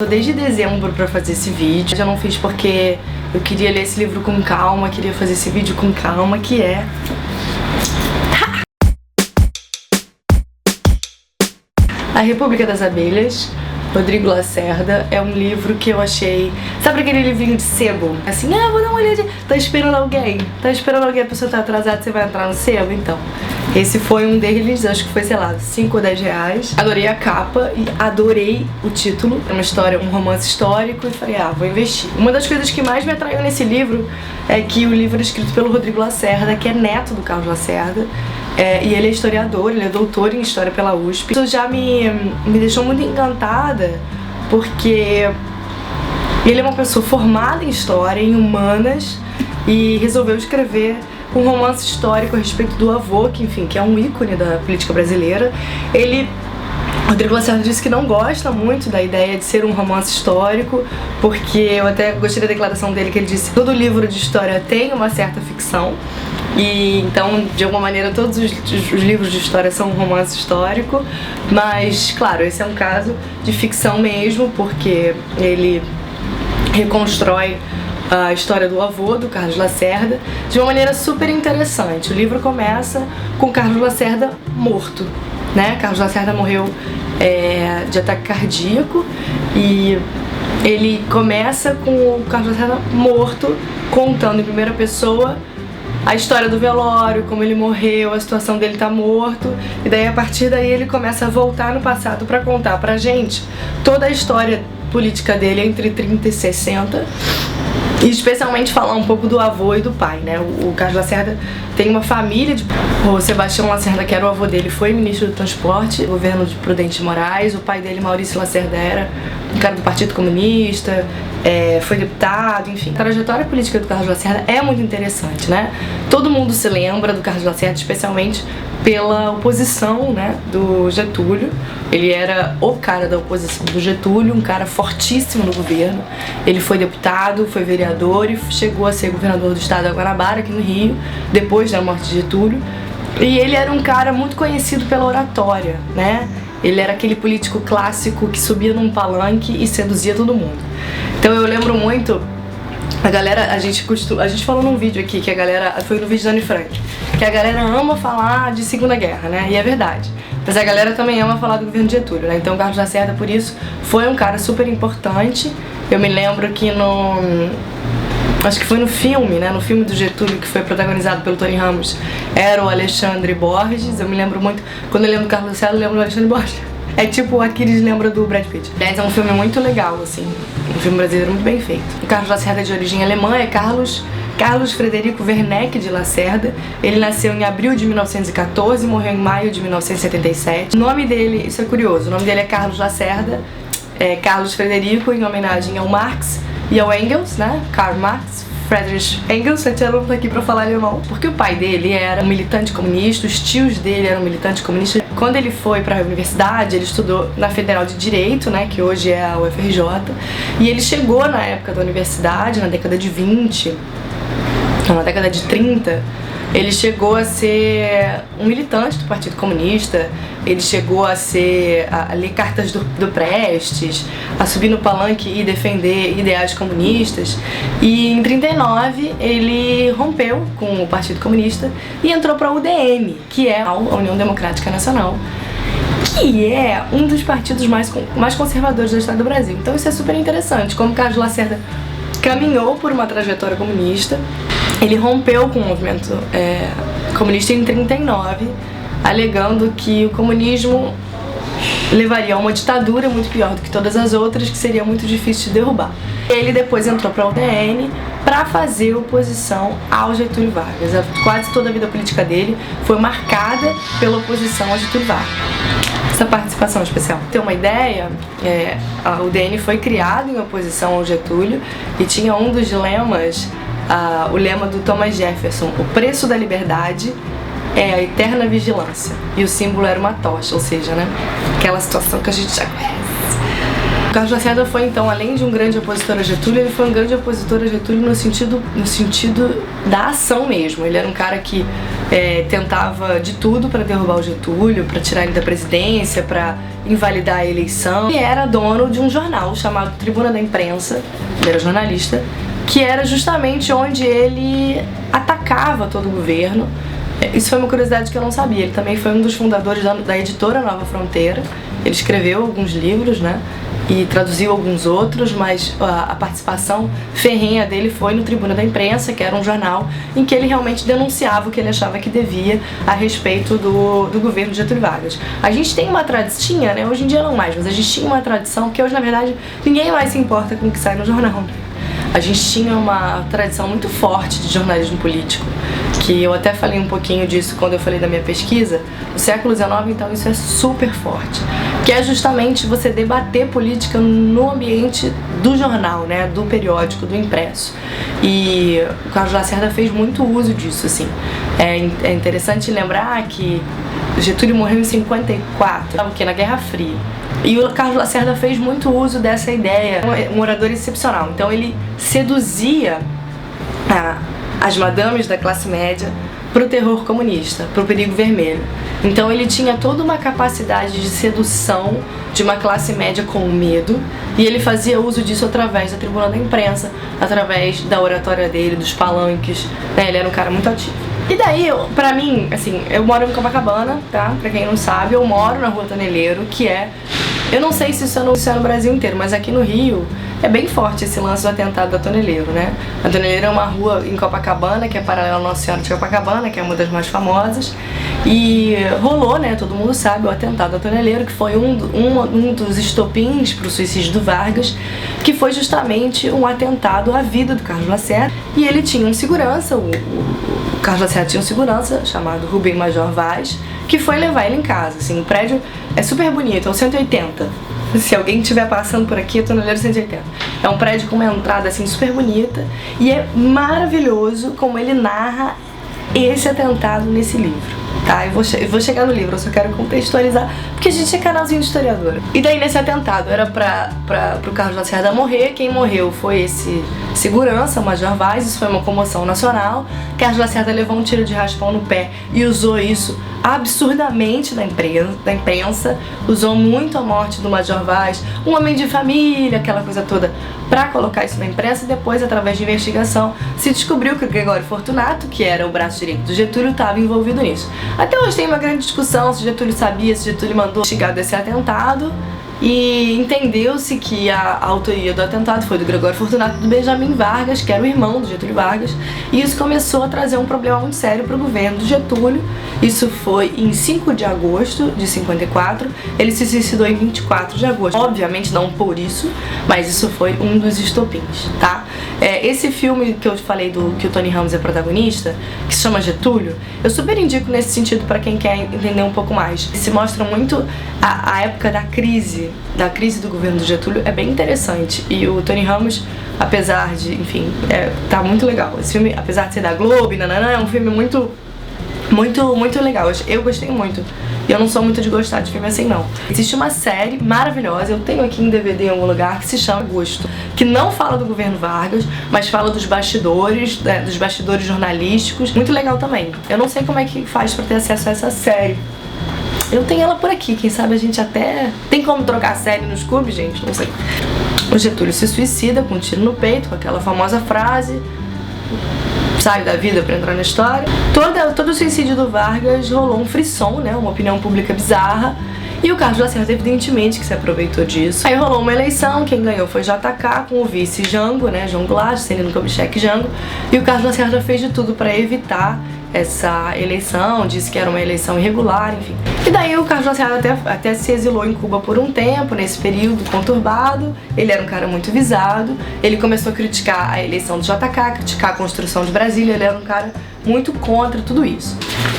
Tô desde dezembro pra fazer esse vídeo. Eu não fiz porque eu queria ler esse livro com calma, queria fazer esse vídeo com calma, que é A República das Abelhas, Rodrigo Lacerda. É um livro que eu achei... Sabe aquele livrinho de sebo? Assim, vou dar uma olhada. Tá esperando alguém? Tá esperando alguém, a pessoa tá atrasada, você vai entrar no sebo? Então, esse foi um deles, acho que foi, sei lá, 5 ou 10 reais. Adorei a capa e adorei o título. É uma história, um romance histórico, e falei, vou investir. Uma das coisas que mais me atraiu nesse livro é que o livro é escrito pelo Rodrigo Lacerda, que é neto do Carlos Lacerda. E ele é historiador, ele é doutor em História pela USP. Isso já me deixou muito encantada, porque ele é uma pessoa formada em História, em Humanas, e resolveu escrever um romance histórico a respeito do avô, que enfim, que é um ícone da política brasileira. Rodrigo Lacerda disse que não gosta muito da ideia de ser um romance histórico, porque eu até gostei da declaração dele, que ele disse que todo livro de história tem uma certa ficção, e então, de alguma maneira, todos os livros de história são um romance histórico, mas, claro, esse é um caso de ficção mesmo, porque ele reconstrói a história do avô, do Carlos Lacerda, de uma maneira super interessante. O livro começa com Carlos Lacerda morto, né? Carlos Lacerda morreu de ataque cardíaco, e ele começa com o Carlos Lacerda morto, contando em primeira pessoa a história do velório, como ele morreu, a situação dele tá morto, e daí a partir daí ele começa a voltar no passado pra contar pra gente toda a história política dele entre 30 e 60, e especialmente falar um pouco do avô e do pai, né? O Carlos Lacerda tem uma família o Sebastião Lacerda, que era o avô dele, foi ministro do transporte, governo de Prudente de Moraes. O pai dele, Maurício Lacerda, era um cara do Partido Comunista, foi deputado, enfim. A trajetória política do Carlos Lacerda é muito interessante, né? Todo mundo se lembra do Carlos Lacerda, especialmente pela oposição, né, do Getúlio. Ele era o cara da oposição do Getúlio, um cara fortíssimo no governo. Ele foi deputado, foi vereador e chegou a ser governador do estado da Guanabara, aqui no Rio, depois da morte de Getúlio. E ele era um cara muito conhecido pela oratória, né? Ele era aquele político clássico que subia num palanque e seduzia todo mundo. Então eu lembro muito, a galera, a gente falou num vídeo aqui, que a galera, foi no vídeo da Anne Frank, que a galera ama falar de Segunda Guerra, né? E é verdade. Mas a galera também ama falar do governo de Getúlio, né? Então o Carlos Lacerda, por isso, foi um cara super importante. Eu me lembro que acho que foi no filme, né? No filme do Getúlio, que foi protagonizado pelo Tony Ramos, era o Alexandre Borges. Eu me lembro muito, quando eu lembro do Carlos Lacerda, eu lembro do Alexandre Borges. É tipo o Aquiles lembra do Brad Pitt. Aliás, é um filme muito legal, assim. Um filme brasileiro muito bem feito. O Carlos Lacerda é de origem alemã, é Carlos Frederico Werneck de Lacerda. Ele nasceu em abril de 1914 e morreu em maio de 1977. O nome dele, isso é curioso, o nome dele é Carlos Lacerda, Carlos Frederico, em homenagem ao Marx e ao Engels, né? Karl Marx, Friedrich Engels, a tia não tá aqui pra falar alemão. Porque o pai dele era um militante comunista, os tios dele eram militantes comunistas. Quando ele foi pra universidade, ele estudou na Federal de Direito, né, que hoje é a UFRJ, e ele chegou na época da universidade, na década de 20, na década de 30, ele chegou a ser um militante do Partido Comunista, ele chegou a ler cartas do Prestes, a subir no palanque e defender ideais comunistas. E em 39 ele rompeu com o Partido Comunista e entrou para a UDN, que é a União Democrática Nacional, que é um dos partidos mais conservadores do estado do Brasil. Então isso é super interessante, como Carlos Lacerda caminhou por uma trajetória comunista. Ele rompeu com o movimento comunista em 39, alegando que o comunismo levaria a uma ditadura muito pior do que todas as outras, que seria muito difícil de derrubar. Ele depois entrou para a UDN para fazer oposição ao Getúlio Vargas. Quase toda a vida política dele foi marcada pela oposição ao Getúlio Vargas. Essa participação especial. Pra ter uma ideia, a UDN foi criada em oposição ao Getúlio e tinha um dos lemas, o lema do Thomas Jefferson: o preço da liberdade é a eterna vigilância. E o símbolo era uma tocha, ou seja, né, aquela situação que a gente já conhece. O Carlos Lacerda foi, então, além de um grande opositor a Getúlio, ele foi um grande opositor a Getúlio no sentido da ação mesmo. Ele era um cara que tentava de tudo para derrubar o Getúlio, para tirar ele da presidência, para invalidar a eleição. Ele era dono de um jornal chamado Tribuna da Imprensa, ele era jornalista, que era justamente onde ele atacava todo o governo. Isso foi uma curiosidade que eu não sabia. Ele também foi um dos fundadores da editora Nova Fronteira. Ele escreveu alguns livros, né? E traduziu alguns outros, mas a participação ferrenha dele foi no Tribuna da Imprensa, que era um jornal em que ele realmente denunciava o que ele achava que devia a respeito do governo de Getúlio Vargas. A gente tem uma tradição, né? Hoje em dia não mais, mas a gente tinha uma tradição que hoje, na verdade, ninguém mais se importa com o que sai no jornal, né? A gente tinha uma tradição muito forte de jornalismo político, que eu até falei um pouquinho disso quando eu falei da minha pesquisa. No século XIX, então, isso é super forte, que é justamente você debater política no ambiente do jornal, né, do periódico, do impresso. E o Carlos Lacerda fez muito uso disso, assim. É interessante lembrar que Getúlio morreu em 54, porque na Guerra Fria. E o Carlos Lacerda fez muito uso dessa ideia, um orador excepcional. Então ele seduzia as madames da classe média para o terror comunista, para o perigo vermelho. Então ele tinha toda uma capacidade de sedução de uma classe média com medo, e ele fazia uso disso através da Tribuna da Imprensa, através da oratória dele, dos palanques, né? Ele era um cara muito ativo. E daí, pra mim, assim, eu moro em Copacabana, tá? Pra quem não sabe, eu moro na Rua Toneleiro, que é... Eu não sei se isso é no Brasil inteiro, mas aqui no Rio é bem forte esse lance do atentado da Toneleiro, né? A Toneleiro é uma rua em Copacabana, que é paralela à Nossa Senhora de Copacabana, que é uma das mais famosas. E rolou, né, todo mundo sabe, o atentado da Toneleiro, que foi um dos estopins para o suicídio do Vargas, que foi justamente um atentado à vida do Carlos Lacerda. E ele tinha um segurança, o Carlos Lacerda tinha um segurança chamado Rubem Major Vaz, que foi levar ele em casa. Assim, o prédio é super bonito, é o 180. Se alguém estiver passando por aqui, eu tô no Toneleiro 180. É um prédio com uma entrada assim super bonita, e é maravilhoso como ele narra esse atentado nesse livro. Tá, eu vou chegar no livro, eu só quero contextualizar, porque a gente é canalzinho de historiadora. E daí nesse atentado era pro Carlos Lacerda morrer. Quem morreu foi esse segurança, o Major Vaz. Isso foi uma comoção nacional. Carlos Lacerda levou um tiro de raspão no pé e usou isso absurdamente na imprensa, usou muito a morte do Major Vaz, um homem de família, aquela coisa toda, pra colocar isso na imprensa. E depois, através de investigação, se descobriu que o Gregório Fortunato, que era o braço direito do Getúlio, estava envolvido nisso. Até hoje tem uma grande discussão se Getúlio sabia, se Getúlio mandou investigar desse atentado, e entendeu-se que a autoria do atentado foi do Gregório Fortunato e do Benjamin Vargas, que era o irmão do Getúlio Vargas, e isso começou a trazer um problema muito sério para o governo do Getúlio. Isso foi em 5 de agosto de 54, ele se suicidou em 24 de agosto. Obviamente não por isso, mas isso foi um dos estopins, tá? Esse filme que eu te falei, que o Tony Ramos é protagonista, que se chama Getúlio, eu super indico nesse sentido para quem quer entender um pouco mais. Se mostra muito a época da crise do governo do Getúlio, é bem interessante. E o Tony Ramos, apesar de, enfim, tá muito legal. Esse filme, apesar de ser da Globo, é um filme muito legal. Eu gostei muito. E eu não sou muito de gostar de filme assim, não. Existe uma série maravilhosa, eu tenho aqui em DVD em algum lugar, que se chama Gosto, que não fala do governo Vargas, mas fala dos bastidores, dos bastidores jornalísticos. Muito legal também. Eu não sei como é que faz pra ter acesso a essa série. Eu tenho ela por aqui, quem sabe a gente até... Tem como trocar a série nos clubes, gente? Não sei. O Getúlio se suicida com um tiro no peito, com aquela famosa frase: saio da vida pra entrar na história. Todo o suicídio do Vargas rolou um frisson, né? Uma opinião pública bizarra. E o Carlos Lacerda, evidentemente, que se aproveitou disso. Aí rolou uma eleição, quem ganhou foi JK, com o vice Jango, né? João Goulart, Celino Kubitschek Jango. E o Carlos Lacerda fez de tudo pra evitar essa eleição, disse que era uma eleição irregular, enfim. E daí o Carlos Lacerda até se exilou em Cuba por um tempo, nesse período conturbado. Ele era um cara muito visado, ele começou a criticar a eleição do JK, criticar a construção de Brasília, ele era um cara muito contra tudo isso.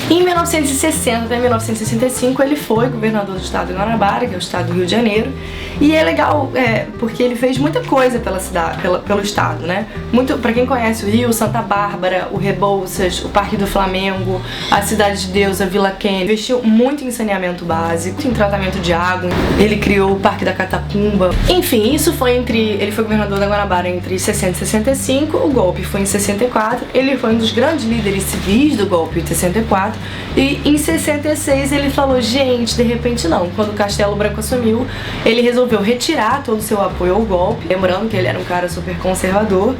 Em 1960 até 1965 ele foi governador do estado de Guanabara, que é o estado do Rio de Janeiro, e é legal porque ele fez muita coisa pela cidade, pelo estado, né? Muito, pra quem conhece o Rio, Santa Bárbara, o Rebouças, o Parque do Flamengo, a Cidade de Deus, a Vila Kennedy, investiu muito em saneamento básico, em tratamento de água, ele criou o Parque da Catacumba. Enfim, isso foi ele foi governador da Guanabara entre 60 e 65, o golpe foi em 64, ele foi um dos grandes líderes civis do golpe em 64, e em 66 ele falou, gente, de repente não, quando o Castelo Branco assumiu, ele resolveu retirar todo o seu apoio ao golpe, lembrando que ele era um cara super conservador,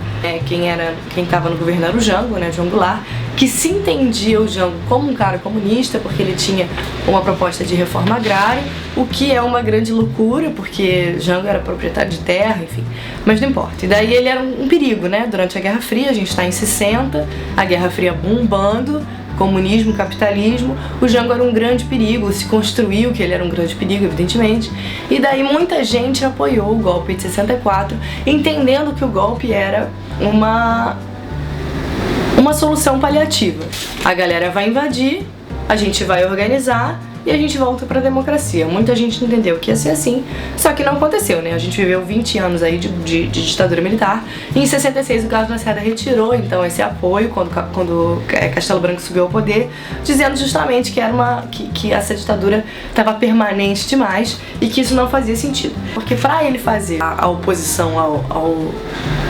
quem estava no governo era o Jango, né, João Goulart, que se entendia o Jango como um cara comunista, porque ele tinha uma proposta de reforma agrária, o que é uma grande loucura, porque Jango era proprietário de terra, enfim, mas não importa. E daí ele era um perigo, né, durante a Guerra Fria, a gente está em 60, a Guerra Fria bombando, comunismo, capitalismo, o Jango era um grande perigo, se construiu que ele era um grande perigo, evidentemente, e daí muita gente apoiou o golpe de 64, entendendo que o golpe era uma solução paliativa. A galera vai invadir, a gente vai organizar e a gente volta pra democracia. Muita gente entendeu que ia ser assim, só que não aconteceu, né? A gente viveu 20 anos aí de ditadura militar, e em 66 o Carlos Lacerda retirou então esse apoio quando Castelo Branco subiu ao poder, dizendo justamente que essa ditadura estava permanente demais e que isso não fazia sentido. Porque para ele fazer a oposição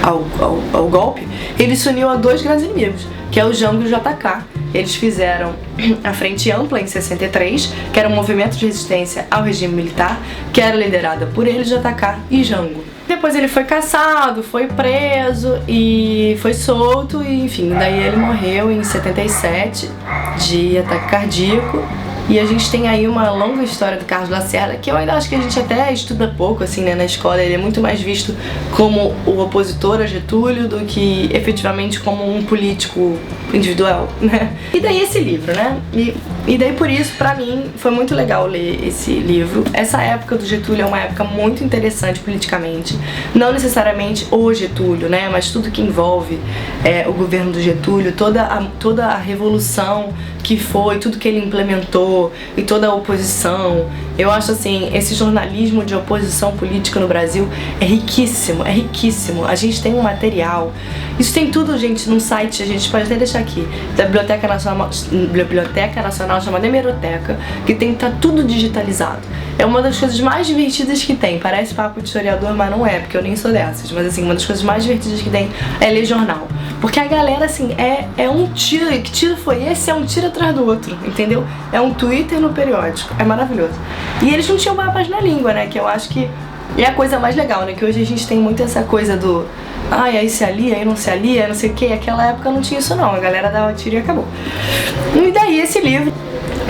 ao golpe, ele se uniu a dois grandes inimigos, que é o Jango e o JK. Eles fizeram a Frente Ampla em 63, que era um movimento de resistência ao regime militar, que era liderada por ele, JK e Jango. Depois ele foi caçado, foi preso e foi solto, e enfim, daí ele morreu em 77 de ataque cardíaco. E a gente tem aí uma longa história do Carlos Lacerda, que eu ainda acho que a gente até estuda pouco, assim, né, na escola. Ele é muito mais visto como o opositor a Getúlio do que efetivamente como um político individual, né? E daí esse livro, né? E daí por isso, pra mim, foi muito legal ler esse livro. Essa época do Getúlio é uma época muito interessante politicamente. Não necessariamente o Getúlio, né? Mas tudo que envolve o governo do Getúlio, toda a revolução que foi, tudo que ele implementou e toda a oposição. Eu acho assim, esse jornalismo de oposição política no Brasil é riquíssimo, é riquíssimo. A gente tem um material, isso tem tudo, gente, num site, a gente pode até deixar aqui, da Biblioteca Nacional chamada Hemeroteca, que tá tudo digitalizado. É uma das coisas mais divertidas que tem, parece papo de historiador, mas não é, porque eu nem sou dessas, mas assim, uma das coisas mais divertidas que tem é ler jornal. Porque a galera, assim, é um tiro, que tiro foi esse? É um tiro atrás do outro, entendeu? É um Twitter no periódico, é maravilhoso. E eles não tinham mapas na língua, né, que eu acho que é a coisa mais legal, né, que hoje a gente tem muito essa coisa do aí se alia, aí não se alia, não sei o que, aquela época não tinha isso não, a galera dava tiro e acabou. E daí esse livro,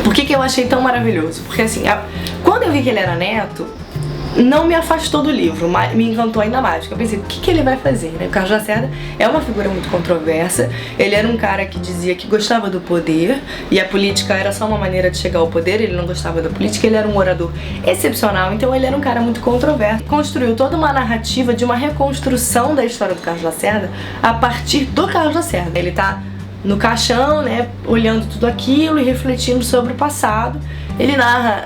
por que eu achei tão maravilhoso? Porque assim, quando eu vi que ele era neto, não me afastou do livro, mas me encantou ainda mais, porque eu pensei, o que ele vai fazer, né? O Carlos Lacerda é uma figura muito controversa, ele era um cara que dizia que gostava do poder, e a política era só uma maneira de chegar ao poder, ele não gostava da política, ele era um orador excepcional, então ele era um cara muito controverso. Construiu toda uma narrativa de uma reconstrução da história do Carlos Lacerda a partir do Carlos Lacerda. Ele tá no caixão, né, olhando tudo aquilo e refletindo sobre o passado. Ele narra,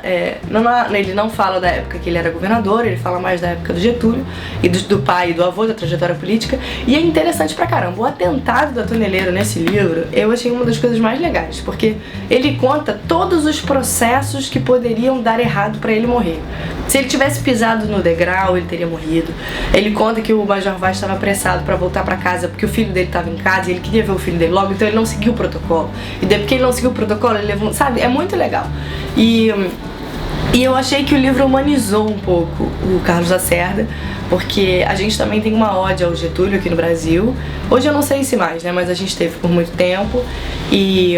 ele não fala da época que ele era governador, ele fala mais da época do Getúlio e do pai e do avô, da trajetória política, e é interessante pra caramba. O atentado da Toneleiro nesse livro, eu achei uma das coisas mais legais, porque ele conta todos os processos que poderiam dar errado pra ele morrer. Se ele tivesse pisado no degrau, ele teria morrido. Ele conta que o Major Vaz estava apressado pra voltar pra casa porque o filho dele estava em casa e ele queria ver o filho dele logo, então ele não seguiu o protocolo. E daí porque ele não seguiu o protocolo, ele levou, sabe? É muito legal. E eu achei que o livro humanizou um pouco o Carlos Lacerda, porque a gente também tem uma ode ao Getúlio aqui no Brasil. Hoje eu não sei se mais, né, mas a gente teve por muito tempo. E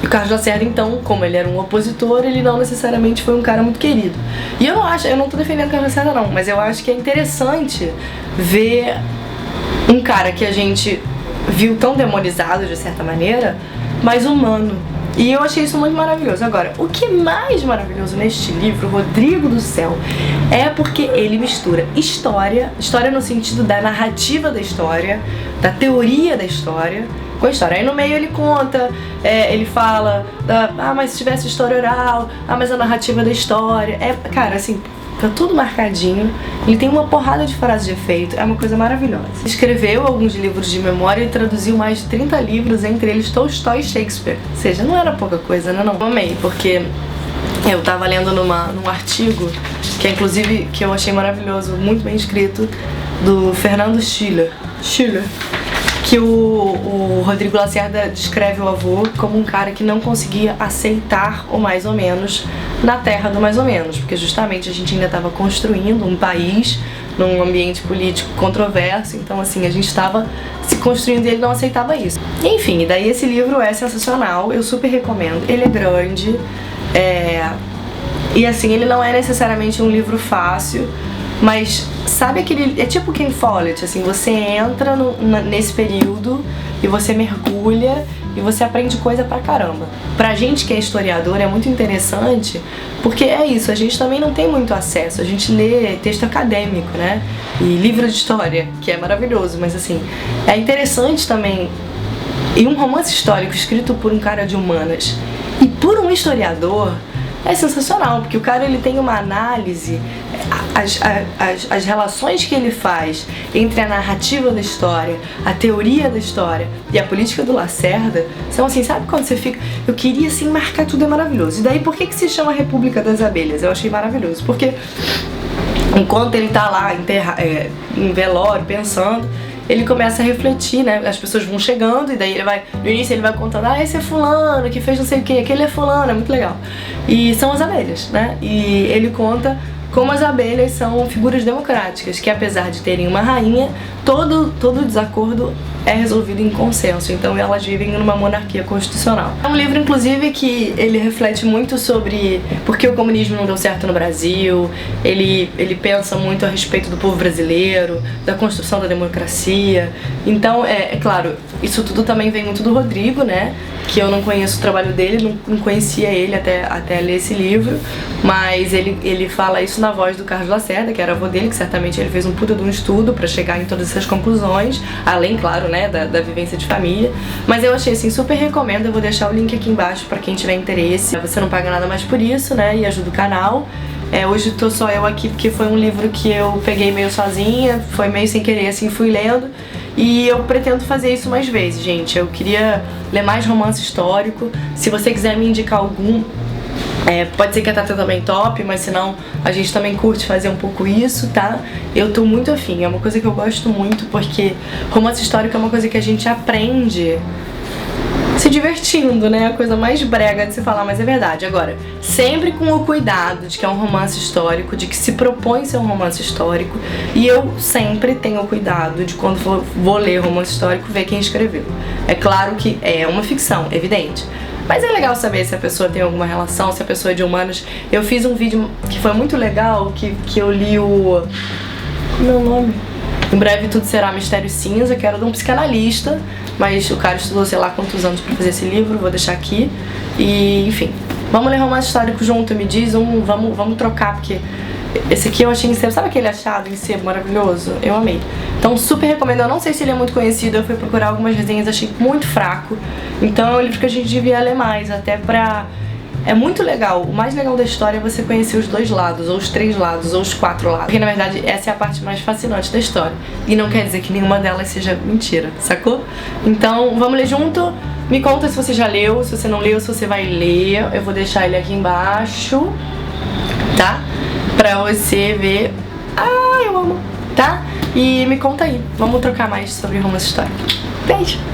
o Carlos Lacerda, então, como ele era um opositor, ele não necessariamente foi um cara muito querido. E eu não tô defendendo o Carlos Lacerda não, mas eu acho que é interessante ver um cara que a gente viu tão demonizado de certa maneira, mas humano. E eu achei isso muito maravilhoso. Agora, o que é mais maravilhoso neste livro, Rodrigo do Céu, é porque ele mistura história no sentido da narrativa da história, da teoria da história, com a história. Aí no meio ele conta, ele fala, mas se tivesse história oral, mas a narrativa da história. Cara, assim, tá tudo marcadinho, ele tem uma porrada de frases de efeito, é uma coisa maravilhosa. Escreveu alguns livros de memória e traduziu mais de 30 livros, entre eles Tolstói e Shakespeare. Ou seja, não era pouca coisa, né? Não. Eu amei, porque Eu tava lendo num artigo, que é inclusive, que eu achei maravilhoso, muito bem escrito, do Fernando Schiller, que o Rodrigo Lacerda descreve o avô como um cara que não conseguia aceitar o mais ou menos na terra do mais ou menos, porque justamente a gente ainda estava construindo um país num ambiente político controverso, então assim, a gente estava se construindo e ele não aceitava isso. Enfim, e daí esse livro é sensacional, eu super recomendo, ele é grande, e assim, ele não é necessariamente um livro fácil, mas sabe aquele... é tipo Ken Follett, assim, você entra nesse período e você mergulha e você aprende coisa pra caramba. Pra gente que é historiador é muito interessante, porque é isso, a gente também não tem muito acesso, a gente lê texto acadêmico, né, e livro de história, que é maravilhoso, mas assim, é interessante também, e um romance histórico escrito por um cara de humanas e por um historiador, é sensacional, porque o cara ele tem uma análise, as relações que ele faz entre a narrativa da história, a teoria da história e a política do Lacerda são assim, sabe quando você fica... Eu queria assim marcar tudo, é maravilhoso. E daí por que se chama República das Abelhas? Eu achei maravilhoso, porque enquanto ele tá lá em velório, pensando, ele começa a refletir, né? As pessoas vão chegando e daí ele vai... No início ele vai contando, esse é fulano, que fez não sei o que, aquele é fulano, é muito legal. E são as abelhas, né? E ele conta como as abelhas são figuras democráticas, que apesar de terem uma rainha, todo desacordo é resolvido em consenso, então elas vivem numa monarquia constitucional. É um livro, inclusive, que ele reflete muito sobre por que o comunismo não deu certo no Brasil, ele pensa muito a respeito do povo brasileiro, da construção da democracia, então, é claro, isso tudo também vem muito do Rodrigo, né, que eu não conheço o trabalho dele, não conhecia ele até ler esse livro, mas ele fala isso na voz do Carlos Lacerda, que era avô dele, que certamente ele fez um puta de um estudo pra chegar em todas essas conclusões, além, claro, né, da vivência de família. Mas eu achei assim, super recomendo, eu vou deixar o link aqui embaixo pra quem tiver interesse. Você não paga nada mais por isso, né, e ajuda o canal. Hoje tô só eu aqui porque foi um livro que eu peguei meio sozinha, foi meio sem querer, assim, fui lendo. E eu pretendo fazer isso mais vezes, gente. Eu queria ler mais romance histórico. Se você quiser me indicar algum, pode ser que a Tata também top, mas senão a gente também curte fazer um pouco isso, tá? Eu tô muito afim, é uma coisa que eu gosto muito, porque romance histórico é uma coisa que a gente aprende se divertindo, né? A coisa mais brega de se falar, mas é verdade. Agora, sempre com o cuidado de que é um romance histórico, de que se propõe ser um romance histórico, e eu sempre tenho o cuidado de quando vou ler romance histórico, ver quem escreveu. É claro que é uma ficção, evidente. Mas é legal saber se a pessoa tem alguma relação, se a pessoa é de humanas. Eu fiz um vídeo que foi muito legal, que eu li o... Como é o nome? Em Breve Tudo Será Mistério Cinza, que era de um psicanalista, mas o cara estudou sei lá quantos anos pra fazer esse livro, vou deixar aqui. E, enfim, vamos ler romance histórico junto, me diz, vamos trocar, porque esse aqui eu achei em sebo, sabe aquele achado em sebo maravilhoso? Eu amei. Então super recomendo, eu não sei se ele é muito conhecido, eu fui procurar algumas resenhas, achei muito fraco. Então é um livro que a gente devia ler mais, até pra... É muito legal, o mais legal da história é você conhecer os dois lados, ou os três lados, ou os quatro lados. Porque na verdade essa é a parte mais fascinante da história. E não quer dizer que nenhuma delas seja mentira, sacou? Então vamos ler junto, me conta se você já leu, se você não leu, se você vai ler. Eu vou deixar ele aqui embaixo, tá? Pra você ver. Eu amo, tá? E me conta aí, vamos trocar mais sobre romance histórico. Beijo!